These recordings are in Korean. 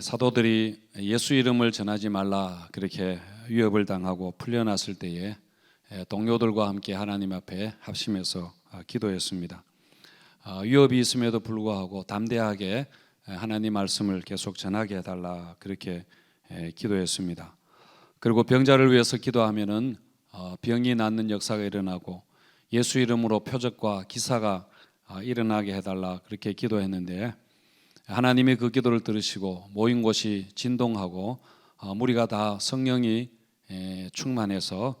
사도들이 예수 이름을 전하지 말라 그렇게 위협을 당하고 풀려났을 때에 동료들과 함께 하나님 앞에 합심해서 기도했습니다. 위협이 있음에도 불구하고 담대하게 하나님 말씀을 계속 전하게 해달라 그렇게 기도했습니다. 그리고 병자를 위해서 기도하면은 병이 낫는 역사가 일어나고 예수 이름으로 표적과 기사가 일어나게 해달라 그렇게 기도했는데, 하나님이 그 기도를 들으시고 모인 곳이 진동하고 무리가 다 성령이 충만해서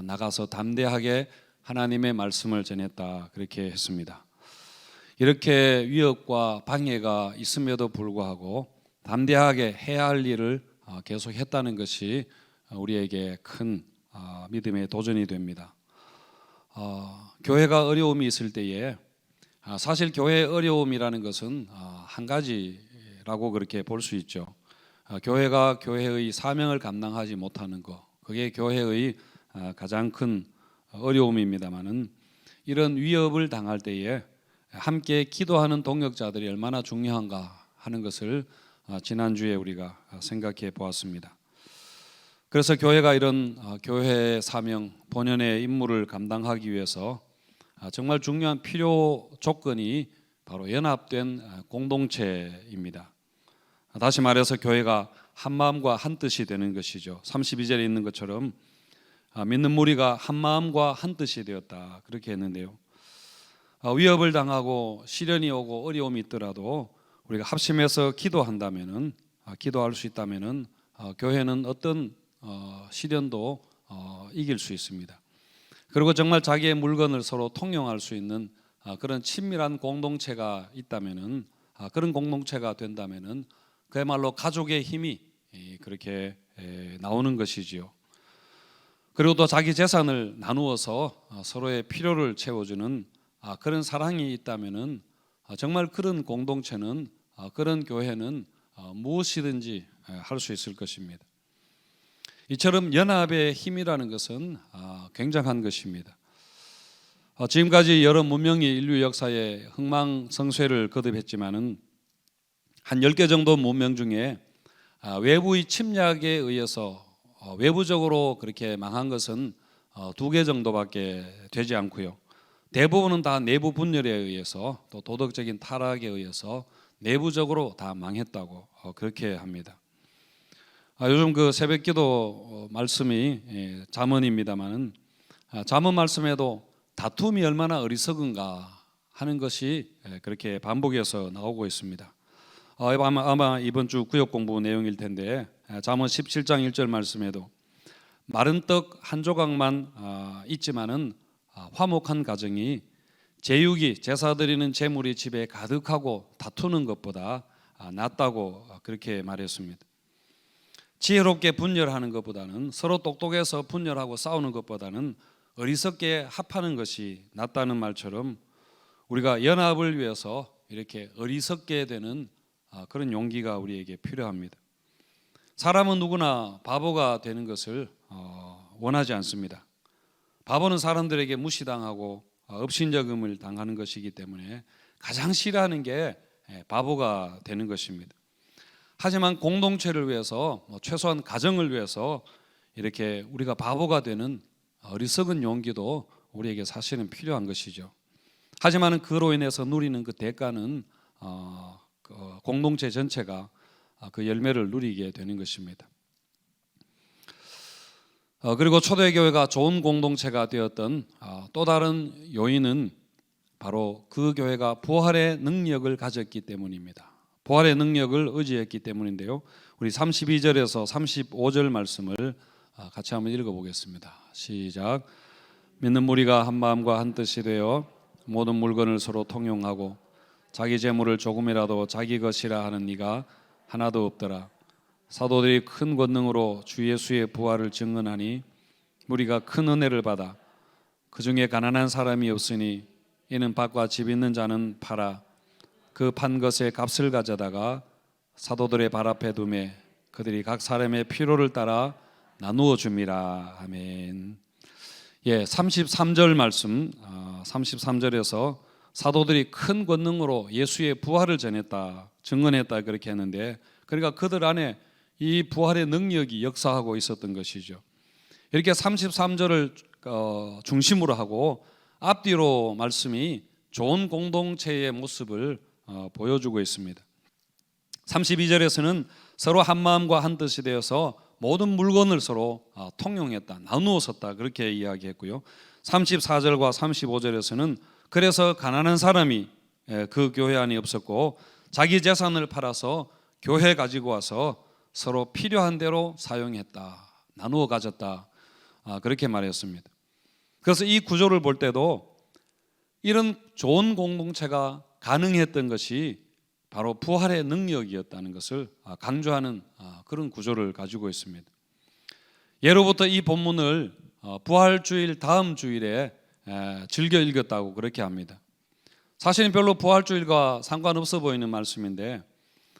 나가서 담대하게 하나님의 말씀을 전했다 그렇게 했습니다. 이렇게 위협과 방해가 있음에도 불구하고 담대하게 해야 할 일을 계속 했다는 것이 우리에게 큰 믿음의 도전이 됩니다. 교회가 어려움이 있을 때에 사실 교회의 어려움이라는 것은 한 가지라고 그렇게 볼 수 있죠. 교회가 교회의 사명을 감당하지 못하는 것, 그게 교회의 가장 큰 어려움입니다만은, 이런 위협을 당할 때에 함께 기도하는 동역자들이 얼마나 중요한가 하는 것을 지난주에 우리가 생각해 보았습니다. 그래서 교회가 이런 교회의 사명, 본연의 임무를 감당하기 위해서 정말 중요한 필요 조건이 바로 연합된 공동체입니다. 다시 말해서 교회가 한 마음과 한 뜻이 되는 것이죠. 32절에 있는 것처럼 믿는 무리가 한 마음과 한 뜻이 되었다 그렇게 했는데요. 위협을 당하고 시련이 오고 어려움이 있더라도 우리가 합심해서 기도한다면은, 기도할 수 있다면은 교회는 어떤 시련도 이길 수 있습니다. 그리고 정말 자기의 물건을 서로 통용할 수 있는 그런 친밀한 공동체가 있다면은, 그런 공동체가 된다면은 그야말로 가족의 힘이 그렇게 나오는 것이지요. 그리고 또 자기 재산을 나누어서 서로의 필요를 채워주는 그런 사랑이 있다면은 정말 그런 공동체는, 그런 교회는 무엇이든지 할 수 있을 것입니다. 이처럼 연합의 힘이라는 것은 굉장한 것입니다. 지금까지 여러 문명이 인류 역사에 흥망성쇠를 거듭했지만은 한 10개 정도 문명 중에 외부의 침략에 의해서 외부적으로 그렇게 망한 것은 2개 정도밖에 되지 않고요. 대부분은 다 내부 분열에 의해서, 또 도덕적인 타락에 의해서 내부적으로 다 망했다고 그렇게 합니다. 요즘 그 새벽기도 말씀이 잠언입니다만은, 잠언 말씀에도 다툼이 얼마나 어리석은가 하는 것이 그렇게 반복해서 나오고 있습니다. 아마 이번 주 구역 공부 내용일 텐데, 잠언 17장 1절 말씀에도 마른 떡 한 조각만 있지만은 화목한 가정이 제육이 제사 드리는 제물이 집에 가득하고 다투는 것보다 낫다고 그렇게 말했습니다. 지혜롭게 분열하는 것보다는, 서로 똑똑해서 분열하고 싸우는 것보다는 어리석게 합하는 것이 낫다는 말처럼, 우리가 연합을 위해서 이렇게 어리석게 되는 그런 용기가 우리에게 필요합니다. 사람은 누구나 바보가 되는 것을 원하지 않습니다. 바보는 사람들에게 무시당하고 업신여김을 당하는 것이기 때문에 가장 싫어하는 게 바보가 되는 것입니다. 하지만 공동체를 위해서, 최소한 가정을 위해서 이렇게 우리가 바보가 되는 어리석은 용기도 우리에게 사실은 필요한 것이죠. 하지만 그로 인해서 누리는 그 대가는 공동체 전체가 그 열매를 누리게 되는 것입니다. 그리고 초대교회가 좋은 공동체가 되었던 또 다른 요인은 바로 그 교회가 부활의 능력을 가졌기 때문입니다. 부활의 능력을 의지했기 때문인데요. 우리 32절에서 35절 말씀을 같이 한번 읽어보겠습니다. 시작. 믿는 무리가 한 마음과 한 뜻이 되어 모든 물건을 서로 통용하고 자기 재물을 조금이라도 자기 것이라 하는 이가 하나도 없더라. 사도들이 큰 권능으로 주 예수의 부활을 증언하니 무리가 큰 은혜를 받아 그 중에 가난한 사람이 없으니 이는 밭과 집 있는 자는 팔아 그 판 것의 값을 가져다가 사도들의 발 앞에 두매 그들이 각 사람의 필요를 따라 나누어 줍니다. 아멘. 33절 말씀, 33절에서 사도들이 큰 권능으로 예수의 부활을 전했다, 증언했다 그렇게 했는데, 그러니까 그들 안에 이 부활의 능력이 역사하고 있었던 것이죠. 이렇게 33절을 중심으로 하고 앞뒤로 말씀이 좋은 공동체의 모습을 보여주고 있습니다. 32절에서는 서로 한 마음과 한 뜻이 되어서 모든 물건을 서로 통용했다, 나누어 썼다 그렇게 이야기했고요. 34절과 35절에서는 그래서 가난한 사람이 그 교회 안에 없었고 자기 재산을 팔아서 교회 가지고 와서 서로 필요한 대로 사용했다, 나누어 가졌다 그렇게 말했습니다. 그래서 이 구조를 볼 때도 이런 좋은 공동체가 가능했던 것이 바로 부활의 능력이었다는 것을 강조하는 그런 구조를 가지고 있습니다. 예로부터 이 본문을 부활주일 다음 주일에 즐겨 읽었다고 그렇게 합니다. 사실은 별로 부활주일과 상관없어 보이는 말씀인데,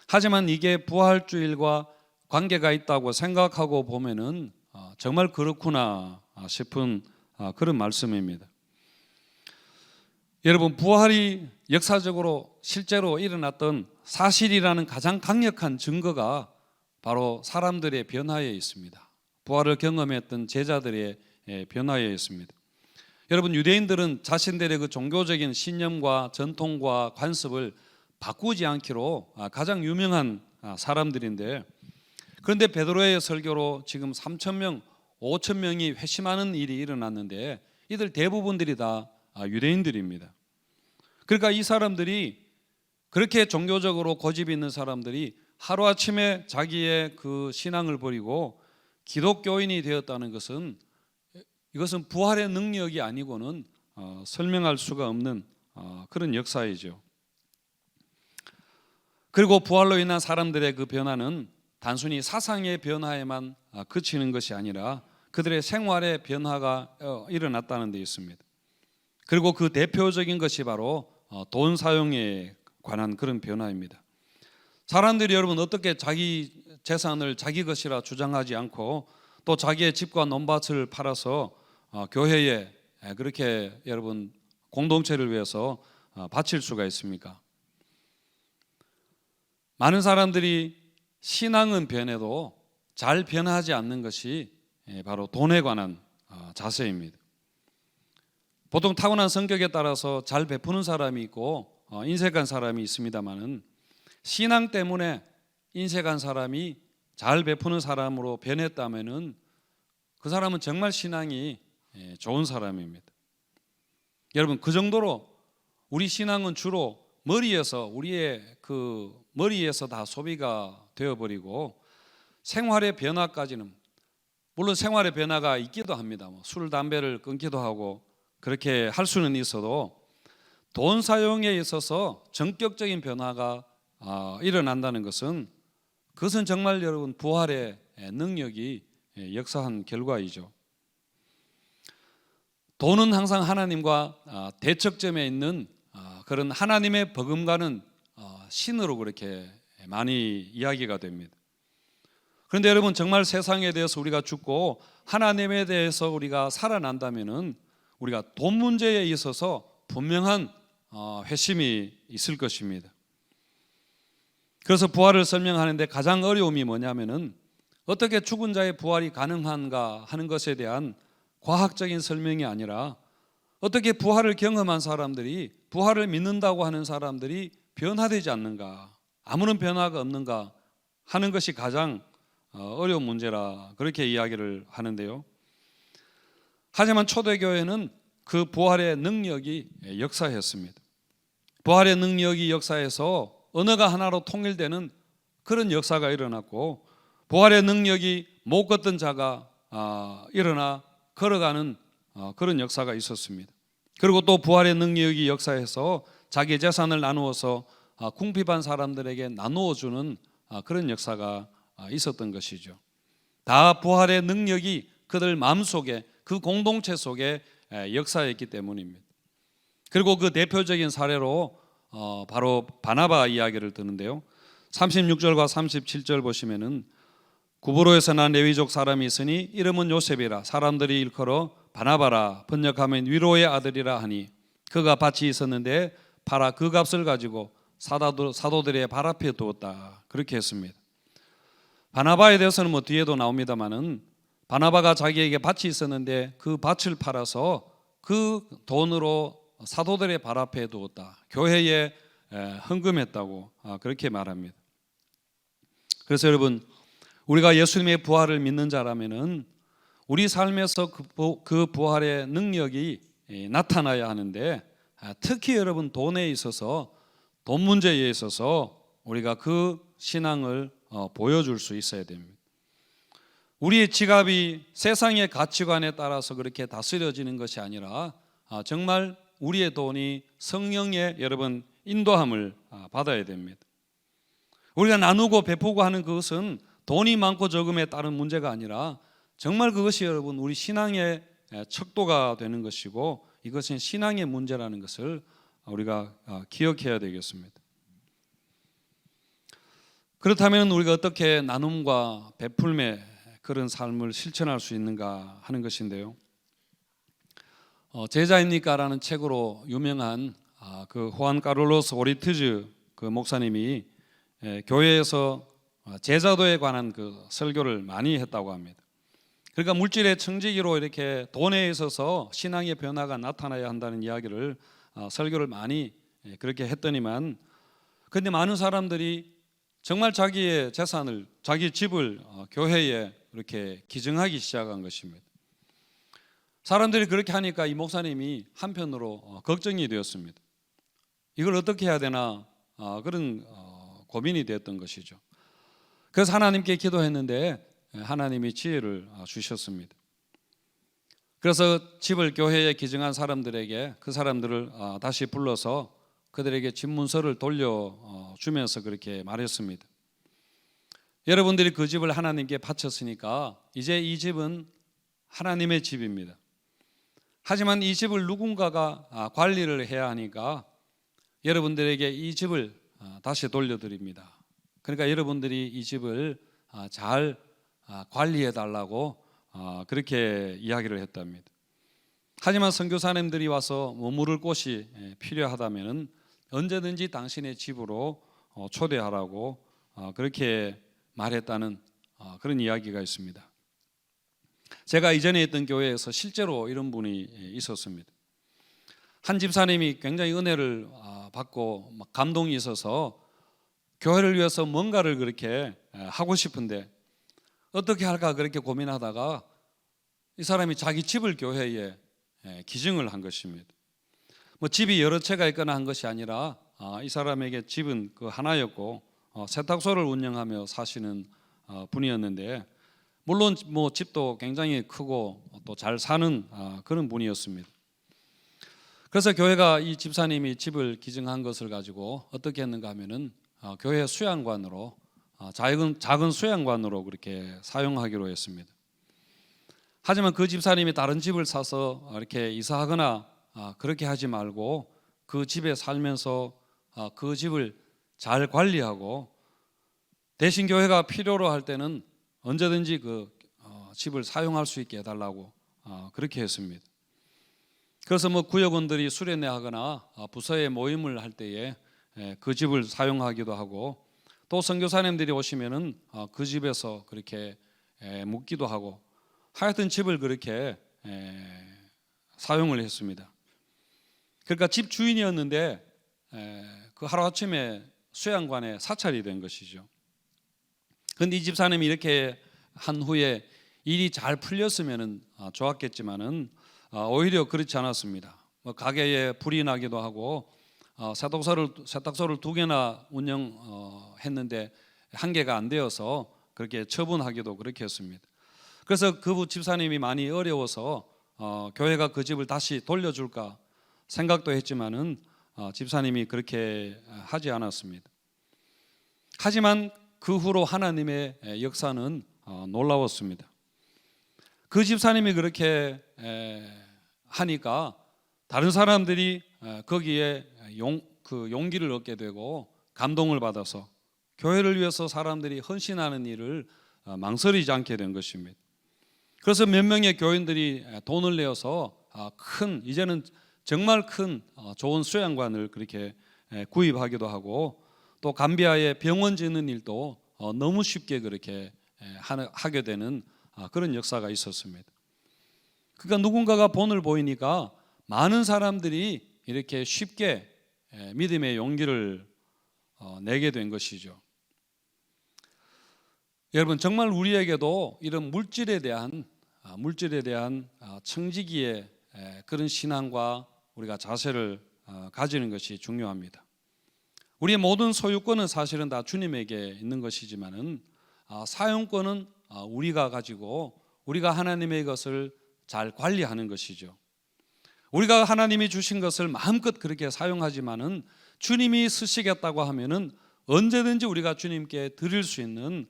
하지만 이게 부활주일과 관계가 있다고 생각하고 보면은 정말 그렇구나 싶은 그런 말씀입니다. 여러분, 부활이 역사적으로 실제로 일어났던 사실이라는 가장 강력한 증거가 바로 사람들의 변화에 있습니다. 부활을 경험했던 제자들의 변화에 있습니다. 여러분, 유대인들은 자신들의 그 종교적인 신념과 전통과 관습을 바꾸지 않기로 가장 유명한 사람들인데, 그런데 베드로의 설교로 지금 3,000명, 5,000명이 회심하는 일이 일어났는데 이들 대부분들이 다 유대인들입니다. 그러니까 이 사람들이, 그렇게 종교적으로 고집이 있는 사람들이 하루아침에 자기의 그 신앙을 버리고 기독교인이 되었다는 것은, 이것은 부활의 능력이 아니고는 설명할 수가 없는 그런 역사이죠. 그리고 부활로 인한 사람들의 그 변화는 단순히 사상의 변화에만 그치는 것이 아니라 그들의 생활의 변화가 일어났다는 데 있습니다. 그리고 그 대표적인 것이 바로 돈 사용에 관한 그런 변화입니다. 사람들이 여러분 어떻게 자기 재산을 자기 것이라 주장하지 않고 또 자기의 집과 논밭을 팔아서 교회에 그렇게 여러분 공동체를 위해서 바칠 수가 있습니까? 많은 사람들이 신앙은 변해도 잘 변하지 않는 것이 바로 돈에 관한 자세입니다. 보통 타고난 성격에 따라서 잘 베푸는 사람이 있고 인색한 사람이 있습니다만은, 신앙 때문에 인색한 사람이 잘 베푸는 사람으로 변했다면은 그 사람은 정말 신앙이 좋은 사람입니다. 여러분, 그 정도로 우리 신앙은 주로 우리의 그 머리에서 다 소비가 되어버리고, 생활의 변화까지는, 물론 생활의 변화가 있기도 합니다. 술, 담배를 끊기도 하고 그렇게 할 수는 있어도 돈 사용에 있어서 전격적인 변화가 일어난다는 것은, 그것은 정말 여러분 부활의 능력이 역사한 결과이죠. 돈은 항상 하나님과 대척점에 있는 그런 하나님의 버금가는 신으로 그렇게 많이 이야기가 됩니다. 그런데 여러분, 정말 세상에 대해서 우리가 죽고 하나님에 대해서 우리가 살아난다면은 우리가 돈 문제에 있어서 분명한 회심이 있을 것입니다. 그래서 부활을 설명하는데 가장 어려움이 뭐냐면은, 어떻게 죽은 자의 부활이 가능한가 하는 것에 대한 과학적인 설명이 아니라, 어떻게 부활을 경험한 사람들이, 부활을 믿는다고 하는 사람들이 변화되지 않는가, 아무런 변화가 없는가 하는 것이 가장 어려운 문제라 그렇게 이야기를 하는데요. 하지만 초대교회는 그 부활의 능력이 역사했습니다. 부활의 능력이 역사해서 언어가 하나로 통일되는 그런 역사가 일어났고, 부활의 능력이 못 걷던 자가 일어나 걸어가는 그런 역사가 있었습니다. 그리고 또 부활의 능력이 역사해서 자기 재산을 나누어서 궁핍한 사람들에게 나누어주는 그런 역사가 있었던 것이죠. 다 부활의 능력이 그들 마음속에, 그 공동체 속에 역사했기 때문입니다. 그리고 그 대표적인 사례로 바로 바나바 이야기를 드는데요. 36절과 37절 보시면은, 구브로에서 난 레위족 사람이 있으니 이름은 요셉이라, 사람들이 일컬어 바나바라, 번역하면 위로의 아들이라 하니, 그가 밭이 있었는데 팔아 그 값을 가지고 사도들의 발 앞에 두었다 그렇게 했습니다. 바나바에 대해서는 뭐 뒤에도 나옵니다만은 바나바가 자기에게 밭이 있었는데 그 밭을 팔아서 그 돈으로 사도들의 발 앞에 두었다. 교회에 헌금했다고 그렇게 말합니다. 그래서 여러분, 우리가 예수님의 부활을 믿는 자라면은 우리 삶에서 그 부활의 능력이 나타나야 하는데, 특히 여러분 돈에 있어서, 돈 문제에 있어서 우리가 그 신앙을 보여줄 수 있어야 됩니다. 우리의 지갑이 세상의 가치관에 따라서 그렇게 다스려지는 것이 아니라 정말 우리의 돈이 성령의 여러분 인도함을 받아야 됩니다. 우리가 나누고 베푸고 하는 그것은 돈이 많고 적음에 따른 문제가 아니라 정말 그것이 여러분 우리 신앙의 척도가 되는 것이고, 이것은 신앙의 문제라는 것을 우리가 기억해야 되겠습니다. 그렇다면 우리가 어떻게 나눔과 베풀매 그런 삶을 실천할 수 있는가 하는 것인데요. 제자입니까라는 책으로 유명한 그 후안 카를로스 오리트즈 그 목사님이 교회에서 제자도에 관한 그 설교를 많이 했다고 합니다. 그러니까 물질의 청지기로 이렇게 돈에 있어서 신앙의 변화가 나타나야 한다는 이야기를 설교를 많이 그렇게 했더니만, 그런데 많은 사람들이 정말 자기의 재산을, 자기 집을 교회에 이렇게 기증하기 시작한 것입니다. 사람들이 그렇게 하니까 이 목사님이 한편으로 걱정이 되었습니다. 이걸 어떻게 해야 되나 그런 고민이 되었던 것이죠. 그래서 하나님께 기도했는데 하나님이 지혜를 주셨습니다. 그래서 집을 교회에 기증한 사람들에게 그 사람들을 다시 불러서 그들에게 집 문서를 돌려주면서 그렇게 말했습니다. 여러분들이 그 집을 하나님께 바쳤으니까 이제 이 집은 하나님의 집입니다. 하지만 이 집을 누군가가 관리를 해야 하니까 여러분들에게 이 집을 다시 돌려드립니다. 그러니까 여러분들이 이 집을 잘 관리해 달라고 그렇게 이야기를 했답니다. 하지만 선교사님들이 와서 머무를 곳이 필요하다면 언제든지 당신의 집으로 초대하라고 그렇게 말했다는 그런 이야기가 있습니다. 제가 이전에 있던 교회에서 실제로 이런 분이 있었습니다. 한 집사님이 굉장히 은혜를 받고 감동이 있어서 교회를 위해서 뭔가를 그렇게 하고 싶은데 어떻게 할까 그렇게 고민하다가 이 사람이 자기 집을 교회에 기증을 한 것입니다. 뭐 집이 여러 채가 있거나 한 것이 아니라 이 사람에게 집은 그 하나였고 세탁소를 운영하며 사시는 분이었는데, 물론 뭐 집도 굉장히 크고 또 잘 사는 그런 분이었습니다. 그래서 교회가 이 집사님이 집을 기증한 것을 가지고 어떻게 했는가 하면은 교회 수양관으로 작은 수양관으로 그렇게 사용하기로 했습니다. 하지만 그 집사님이 다른 집을 사서 이렇게 이사하거나 그렇게 하지 말고 그 집에 살면서 그 집을 잘 관리하고 대신 교회가 필요로 할 때는 언제든지 그 집을 사용할 수 있게 해달라고 그렇게 했습니다. 그래서 뭐 구역원들이 수련회하거나 부서에 모임을 할 때에 그 집을 사용하기도 하고, 또 선교사님들이 오시면은 그 집에서 그렇게 묵기도 하고, 하여튼 집을 그렇게 사용을 했습니다. 그러니까 집 주인이었는데 그 하루아침에 수양관에 사찰이 된 것이죠. 그런데 이 집사님이 이렇게 한 후에 일이 잘 풀렸으면 좋았겠지만은 오히려 그렇지 않았습니다. 뭐 가게에 불이 나기도 하고 세탁소를 2개나 운영했는데 1개가 안 되어서 그렇게 처분하기도 그렇게 했습니다. 그래서 그 집사님이 많이 어려워서 교회가 그 집을 다시 돌려줄까 생각도 했지만은 집사님이 그렇게 하지 않았습니다. 하지만 그 후로 하나님의 역사는 놀라웠습니다. 그 집사님이 그렇게 하니까 다른 사람들이 거기에 용기를 얻게 되고 감동을 받아서 교회를 위해서 사람들이 헌신하는 일을 망설이지 않게 된 것입니다. 그래서 몇 명의 교인들이 돈을 내어서 이제는 정말 큰 좋은 수양관을 그렇게 구입하기도 하고, 또 감비아에 병원 짓는 일도 너무 쉽게 그렇게 하게 되는 그런 역사가 있었습니다. 그러니까 누군가가 본을 보이니까 많은 사람들이 이렇게 쉽게 믿음의 용기를 내게 된 것이죠. 여러분, 정말 우리에게도 이런 물질에 대한 청지기의 그런 신앙과 우리가 자세를 가지는 것이 중요합니다. 우리의 모든 소유권은 사실은 다 주님에게 있는 것이지만은 사용권은 우리가 가지고 우리가 하나님의 것을 잘 관리하는 것이죠. 우리가 하나님이 주신 것을 마음껏 그렇게 사용하지만은 주님이 쓰시겠다고 하면은 언제든지 우리가 주님께 드릴 수 있는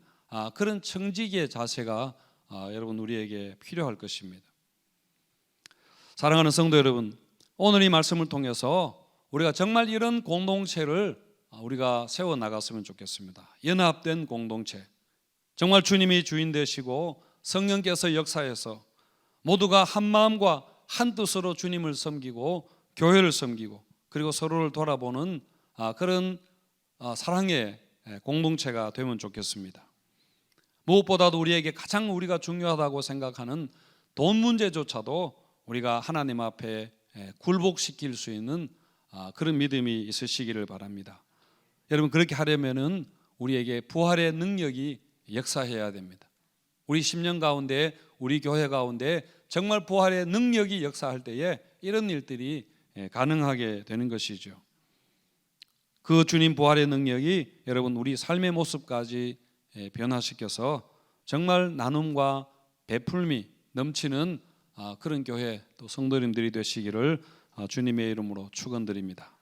그런 청지기의 자세가 여러분 우리에게 필요할 것입니다. 사랑하는 성도 여러분, 오늘 이 말씀을 통해서 우리가 정말 이런 공동체를 우리가 세워 나갔으면 좋겠습니다. 연합된 공동체, 정말 주님이 주인 되시고 성령께서 역사해서 모두가 한 마음과 한 뜻으로 주님을 섬기고 교회를 섬기고 그리고 서로를 돌아보는 그런 사랑의 공동체가 되면 좋겠습니다. 무엇보다도 우리에게 가장 우리가 중요하다고 생각하는 돈 문제조차도 우리가 하나님 앞에 굴복시킬 수 있는 그런 믿음이 있으시기를 바랍니다. 여러분, 그렇게 하려면은 우리에게 부활의 능력이 역사해야 됩니다. 우리 10년 가운데, 우리 교회 가운데 정말 부활의 능력이 역사할 때에 이런 일들이 가능하게 되는 것이죠. 그 주님 부활의 능력이 여러분 우리 삶의 모습까지 변화시켜서 정말 나눔과 베풀미 넘치는 그런 교회 또 성도님들이 되시기를 주님의 이름으로 축원드립니다.